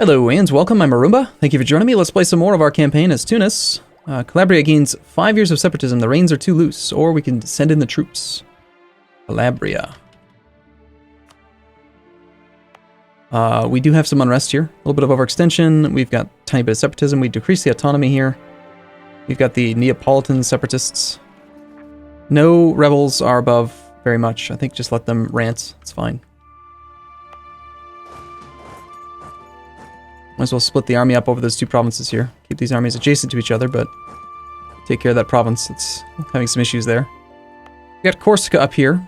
Hello and welcome, I'm Arumba. Thank you for joining me. Let's play some more of our campaign as Tunis. Calabria gains 5 years of separatism. The reins are too loose, or we can send in the troops. Calabria. We do have some unrest here. A little bit of overextension. We've got a tiny bit of separatism. We decrease the autonomy here. We've got the Neapolitan separatists. No rebels are above very much. I think just let them rant. It's fine. Might as well split the army up over those two provinces here. Keep these armies adjacent to each other, but take care of that province. It's having some issues there. We got Corsica up here.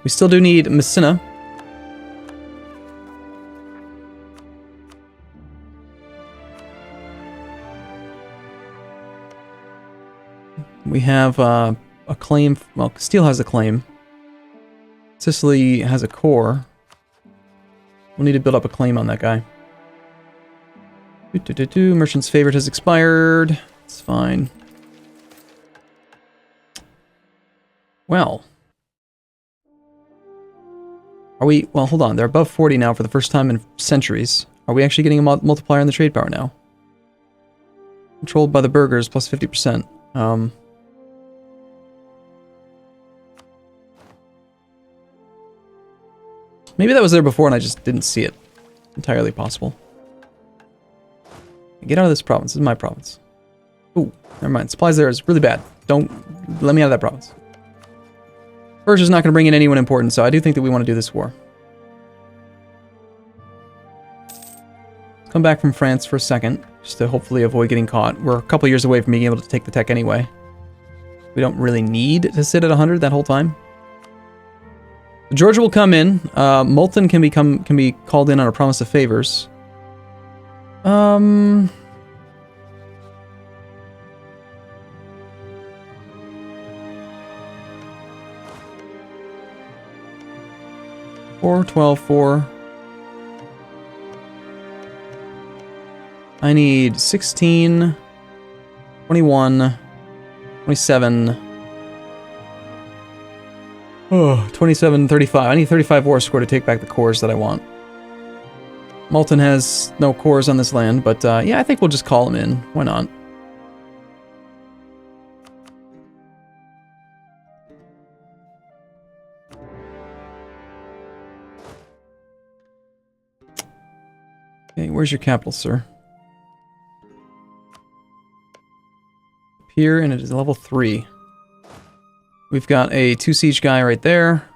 We still do need Messina. We have a claim. Well, Castile has a claim. Sicily has a core. We'll need to build up a claim on that guy. Merchant's favorite has expired. It's fine. Well. Are we... Well, hold on. They're above 40 now for the first time in centuries. Are we actually getting a multiplier in the trade power now? Controlled by the burghers, plus 50%. Maybe that was there before and I just didn't see it. Entirely possible. Get out of this province. This is my province. Ooh, never mind. Supplies there is really bad. Don't let me out of that province. Persia's not going to bring in anyone important, so I do think that we want to do this war. Come back from France for a second, just to hopefully avoid getting caught. We're a couple years away from being able to take the tech anyway. We don't really need to sit at 100 that whole time. Georgia will come in. Multan can be called in on a promise of favors. 4, 12, 4. I need 16, 21, 27. Oh, 27, 35. I need 35 war score to take back the cores that I want. Multan has no cores on this land, but yeah, I think we'll just call him in. Why not? Okay, where's your capital, sir? Up here, and it is level 3. We've got a 2 siege guy right there.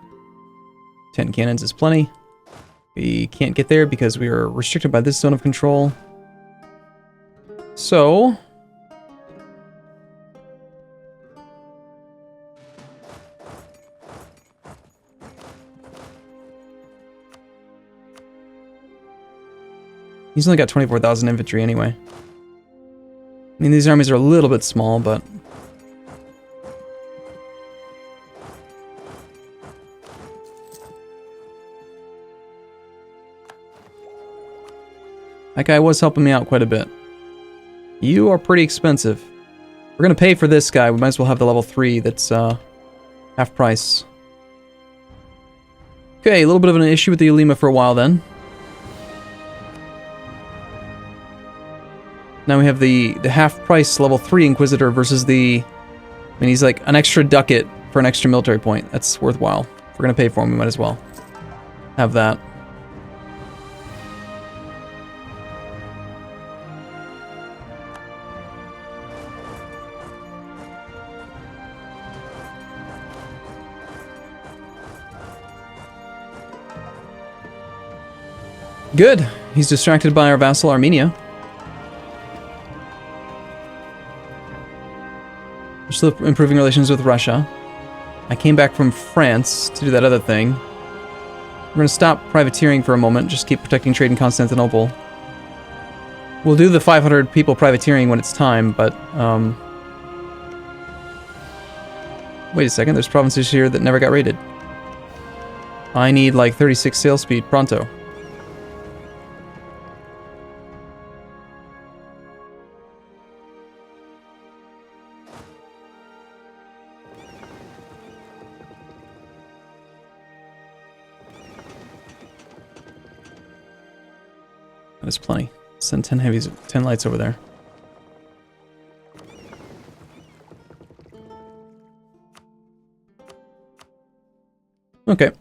10 cannons is plenty. We can't get there because we are restricted by this zone of control. So... he's only got 24,000 infantry anyway. I mean, these armies are a little bit small, but... that guy was helping me out quite a bit. You are pretty expensive. We're going to pay for this guy. We might as well have the level 3 that's half price. Okay, a little bit of an issue with the Ulema for a while then. Now we have the half price level 3 Inquisitor versus the... I mean, he's like an extra ducat for an extra military point. That's worthwhile. If we're going to pay for him, we might as well have that. Good. He's distracted by our vassal Armenia. We're still improving relations with Russia. I came back from France to do that other thing. We're going to stop privateering for a moment, just keep protecting trade in Constantinople. We'll do the 500 people privateering when it's time, but... wait a second, there's provinces here that never got raided. I need like 36 sail speed, pronto. That is plenty. Send 10 heavies, 10 lights over there. Okay.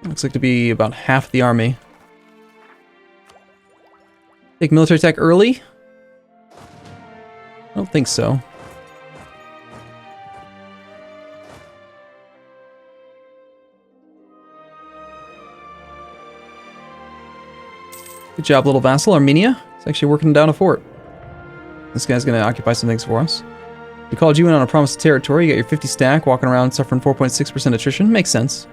Looks like to be about half the army. Take military attack early? I don't think so. Good job, little vassal. Armenia. It's actually working down a fort. This guy's going to occupy some things for us. We called you in on a promised territory. You got your 50 stack, walking around suffering 4.6% attrition. Makes sense.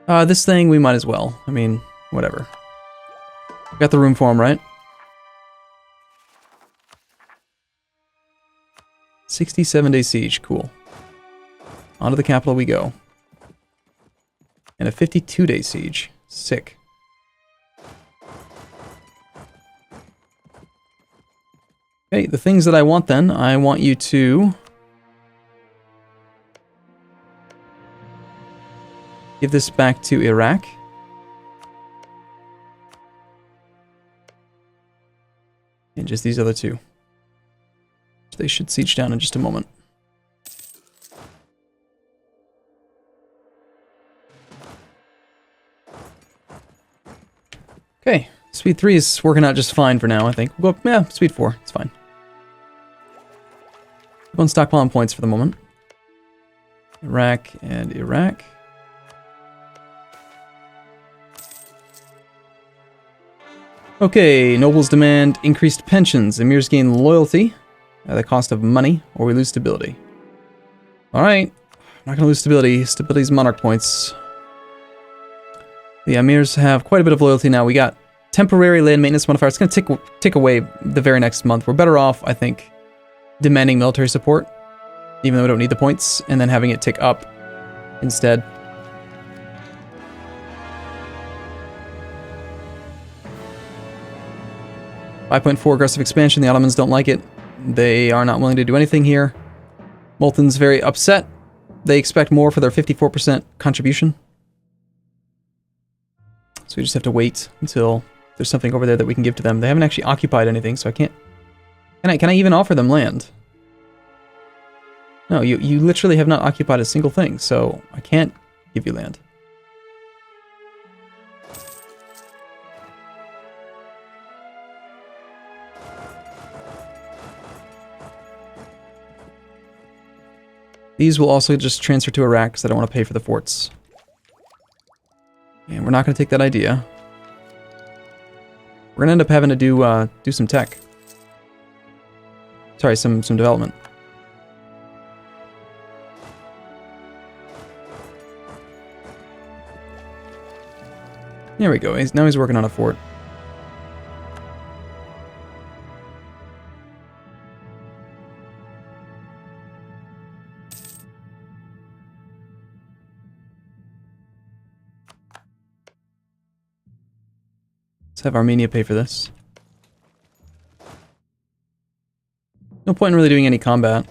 This thing, we might as well. I mean, whatever. Got the room for him, right? 67-day siege. Cool. On to the capital we go. And a 52-day siege. Sick. Okay, the things that I want then, I want you to give this back to Iraq. And just these other two. They should siege down in just a moment. Okay, speed 3 is working out just fine for now, I think. We'll go, yeah, speed 4, it's fine. Keep on stockpiling points for the moment. Iraq and Iraq. Okay, nobles demand increased pensions. Emirs gain loyalty at the cost of money, or we lose stability. Alright, not gonna lose stability. Stability's monarch points. The emirs have quite a bit of loyalty now. We got temporary land maintenance modifier. It's gonna tick away the very next month. We're better off, I think, demanding military support, even though we don't need the points, and then having it tick up instead. .4 aggressive expansion. The Ottomans don't like it. They are not willing to do anything here. Multan's very upset. They expect more for their 54% contribution. So we just have to wait until there's something over there that we can give to them. They haven't actually occupied anything, so I can't... Can I even offer them land? No, you literally have not occupied a single thing, so I can't give you land. These will also just transfer to Iraq because I don't want to pay for the forts. And we're not going to take that idea. We're going to end up having to do some tech. Sorry, some development. There we go. Now he's working on a fort. Let's have Armenia pay for this. No point in really doing any combat.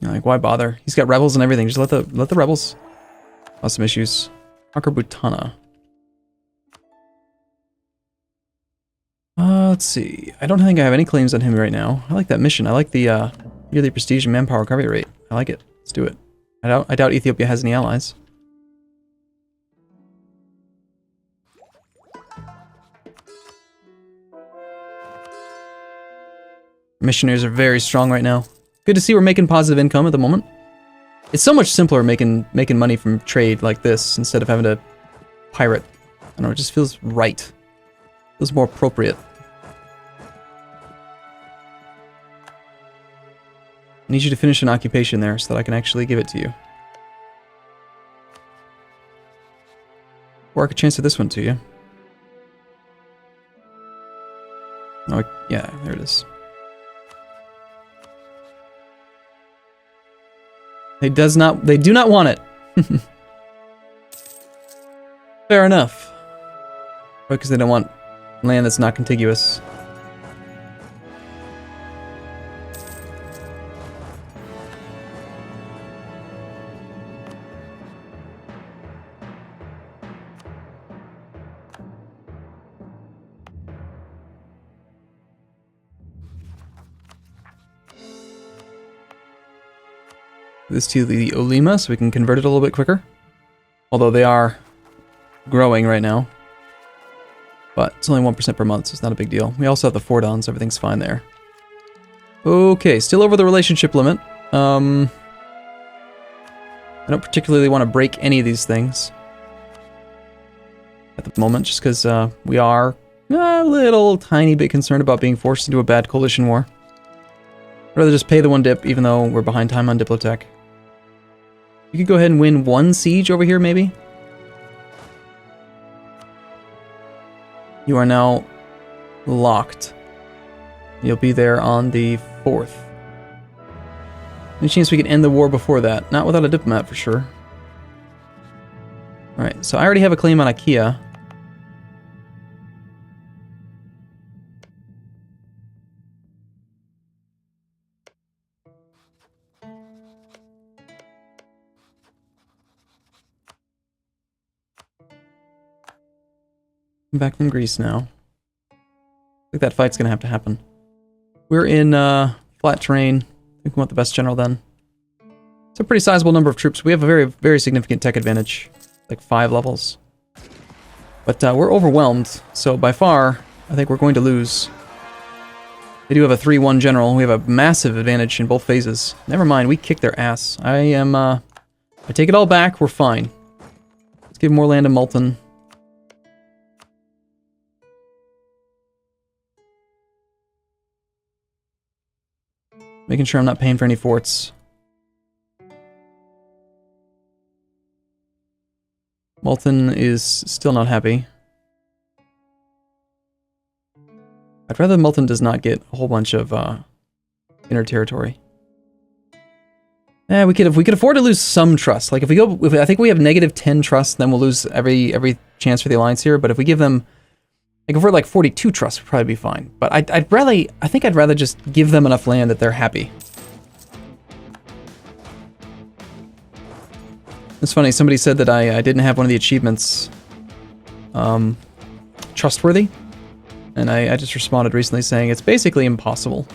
Like, why bother? He's got rebels and everything. Just let the rebels cause some issues. Conquer Butana. Let's see. I don't think I have any claims on him right now. I like that mission. I like the yearly prestige and manpower recovery rate. I like it. Let's do it. I doubt Ethiopia has any allies. Missionaries are very strong right now. Good to see we're making positive income at the moment. It's so much simpler making money from trade like this instead of having to pirate. I don't know, it just feels right. Feels more appropriate. I need you to finish an occupation there so that I can actually give it to you. Or I could transfer this one to you. Oh, yeah, there it is. They do not want it. Fair enough. Because they don't want land that's not contiguous. This to the Olima so we can convert it a little bit quicker. Although they are growing right now. But it's only 1% per month, so it's not a big deal. We also have the Fordons, everything's fine there. Okay, still over the relationship limit. I don't particularly want to break any of these things at the moment, just because we are a little tiny bit concerned about being forced into a bad coalition war. I'd rather just pay the one dip, even though we're behind time on Diplotech. You could go ahead and win one siege over here, maybe? You are now locked. You'll be there on the 4th. Any chance we could end the war before that? Not without a diplomat, for sure. Alright, so I already have a claim on IKEA. I'm back from Greece now. I think that fight's gonna have to happen. We're in flat terrain. I think we want the best general then. It's a pretty sizable number of troops. We have a very, very significant tech advantage. Like 5 levels. But we're overwhelmed, so by far, I think we're going to lose. They do have a 3-1 general. We have a massive advantage in both phases. Never mind, we kicked their ass. I take it all back, we're fine. Let's give more land to Multan. Making sure I'm not paying for any forts. Multan is still not happy. I'd rather Multan does not get a whole bunch of inner territory. We could afford to lose some trust. Like if I think we have -10 trust, then we'll lose every chance for the alliance here. But if we give them, like if we're like 42 trust, we'd probably be fine. But I think I'd rather just give them enough land that they're happy. It's funny, somebody said that I didn't have one of the achievements trustworthy. And I just responded recently saying it's basically impossible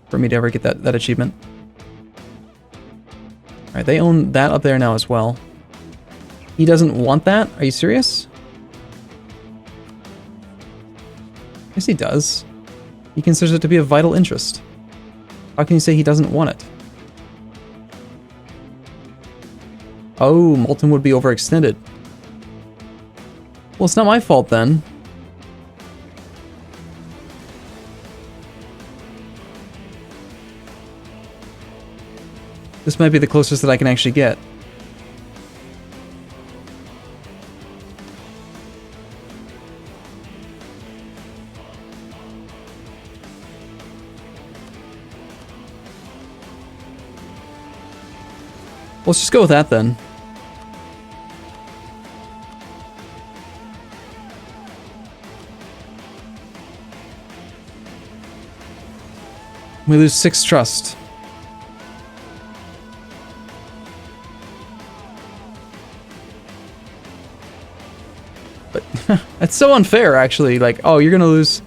for me to ever get that achievement. Alright, they own that up there now as well. He doesn't want that? Are you serious? Yes, he does. He considers it to be of vital interest. How can you say he doesn't want it? Oh, Multan would be overextended. Well, it's not my fault then. This might be the closest that I can actually get. Let's just go with that then. We lose 6 trust. But that's so unfair, actually. Like, oh, you're gonna lose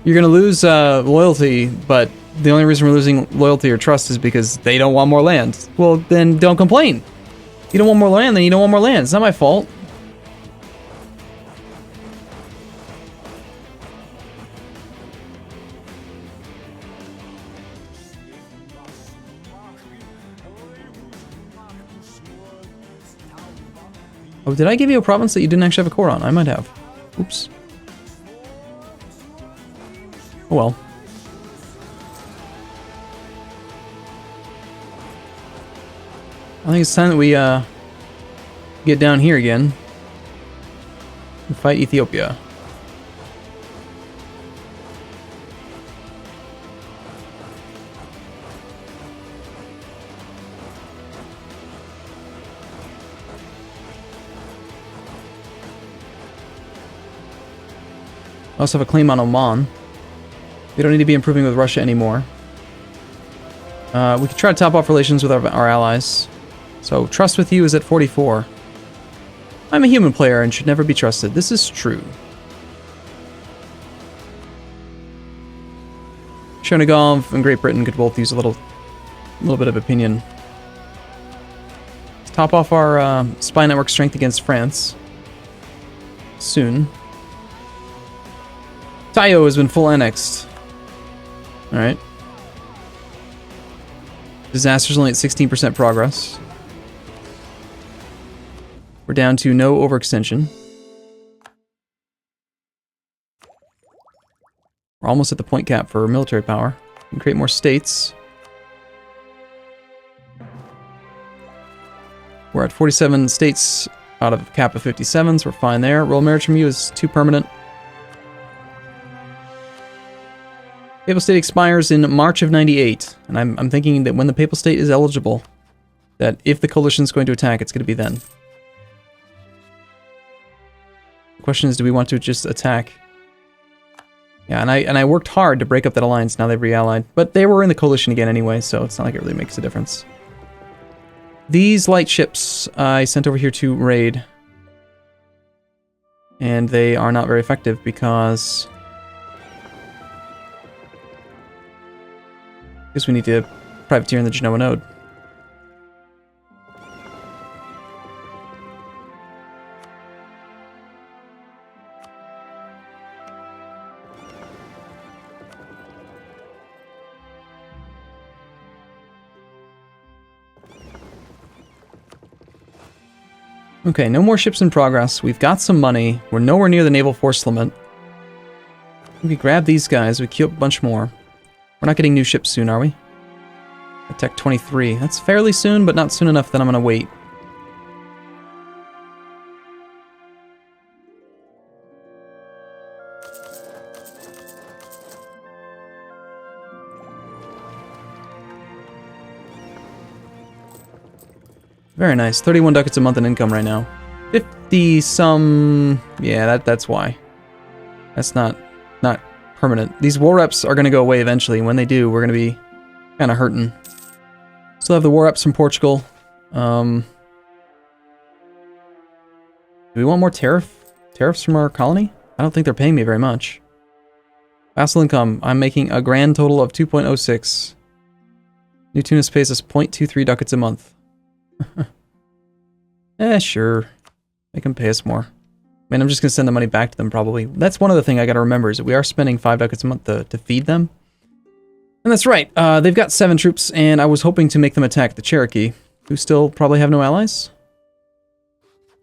loyalty, but the only reason we're losing loyalty or trust is because they don't want more land. Well, then don't complain. You don't want more land, then you don't want more land. It's not my fault. Oh, did I give you a province that you didn't actually have a core on? I might have. Oops. Oh well. I think it's time that we get down here again and fight Ethiopia. I also have a claim on Oman. We don't need to be improving with Russia anymore. We could try to top off relations with our allies. So, trust with you is at 44. I'm a human player and should never be trusted. This is true. Chernigov and Great Britain could both use a little bit of opinion top off our spy network strength against France. Soon. Tayo has been full annexed. Alright. Disaster's only at 16% progress. We're down to no overextension. We're almost at the point cap for military power. We can create more states. We're at 47 states out of a cap of 57, so we're fine there. Royal Maritime Review is 2 permanent. Papal State expires in March of 98, and I'm thinking that when the Papal State is eligible, that if the coalition is going to attack, it's going to be then. The question is, do we want to just attack? Yeah, and I worked hard to break up that alliance, now they've reallied. But they were in the coalition again anyway, so it's not like it really makes a difference. These light ships I sent over here to raid. And they are not very effective because... I guess we need to privateer in the Genoa node. Okay, no more ships in progress. We've got some money. We're nowhere near the naval force limit. We grab these guys. We queue up a bunch more. We're not getting new ships soon, are we? Attack 23. That's fairly soon, but not soon enough that I'm going to wait. Very nice. 31 ducats a month in income right now. 50 some... Yeah, that's why. That's not permanent. These war reps are going to go away eventually. When they do, we're going to be kind of hurting. Still have the war reps from Portugal. Do we want more tariffs from our colony? I don't think they're paying me very much. Vassal income. I'm making a grand total of 2.06. New Tunis pays us 0.23 ducats a month. Sure. They can pay us more. Man, I'm just going to send the money back to them, probably. That's one other thing I got to remember, is that we are spending 5 ducats a month to feed them. And that's right. They've got 7 troops, and I was hoping to make them attack the Cherokee, who still probably have no allies.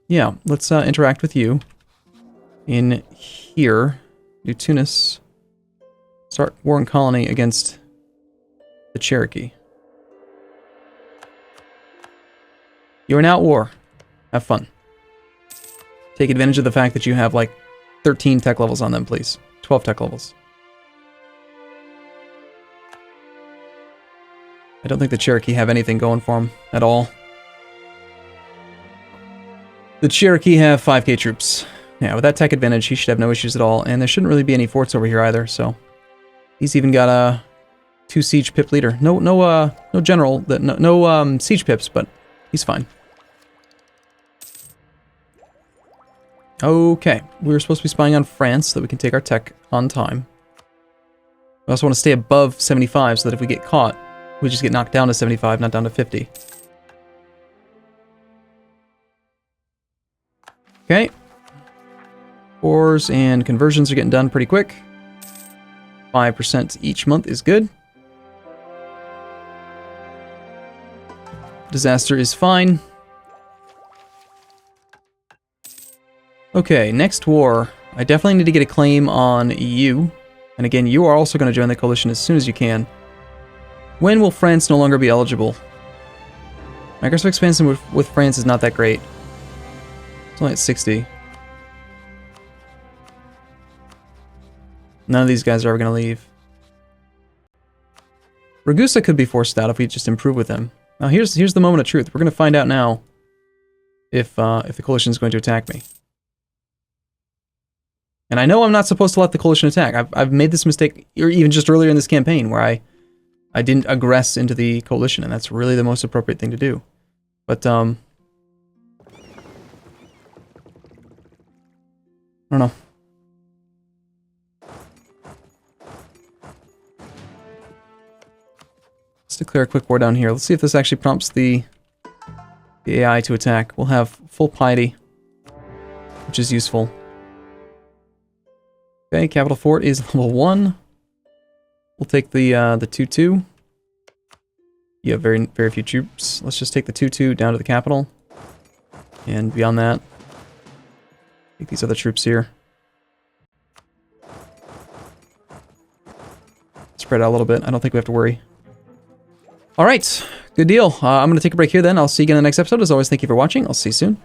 Yeah, let's interact with you. In here, New Tunis. Start war and colony against the Cherokee. You are now at war. Have fun. Take advantage of the fact that you have like 13 tech levels on them, please. 12 tech levels. I don't think the Cherokee have anything going for them at all. The Cherokee have 5k troops. Yeah, with that tech advantage, he should have no issues at all. And there shouldn't really be any forts over here either, so... He's even got a 2 siege pip leader. No general, no siege pips, but he's fine. Okay, we were supposed to be spying on France so that we can take our tech on time. We also want to stay above 75 so that if we get caught, we just get knocked down to 75, not down to 50. Okay. Wars and conversions are getting done pretty quick. 5% each month is good. Disaster is fine. Okay, next war. I definitely need to get a claim on you. And again, you are also going to join the coalition as soon as you can. When will France no longer be eligible? My aggressive expansion with France is not that great. It's only at 60. None of these guys are ever going to leave. Ragusa could be forced out if we just improve with him. Now here's the moment of truth. We're going to find out now if the coalition is going to attack me. And I know I'm not supposed to let the coalition attack. I've made this mistake even just earlier in this campaign where I didn't aggress into the coalition, and that's really the most appropriate thing to do. But I don't know. Let's declare a quick war down here. Let's see if this actually prompts the the AI to attack. We'll have full piety, which is useful. Okay, capital fort is level 1. We'll take the 2-2. You have very few troops. Let's just take the 2-2 down to the capital. And beyond that, take these other troops here. Spread out a little bit. I don't think we have to worry. All right, good deal. I'm going to take a break here then. I'll see you again in the next episode. As always, thank you for watching. I'll see you soon.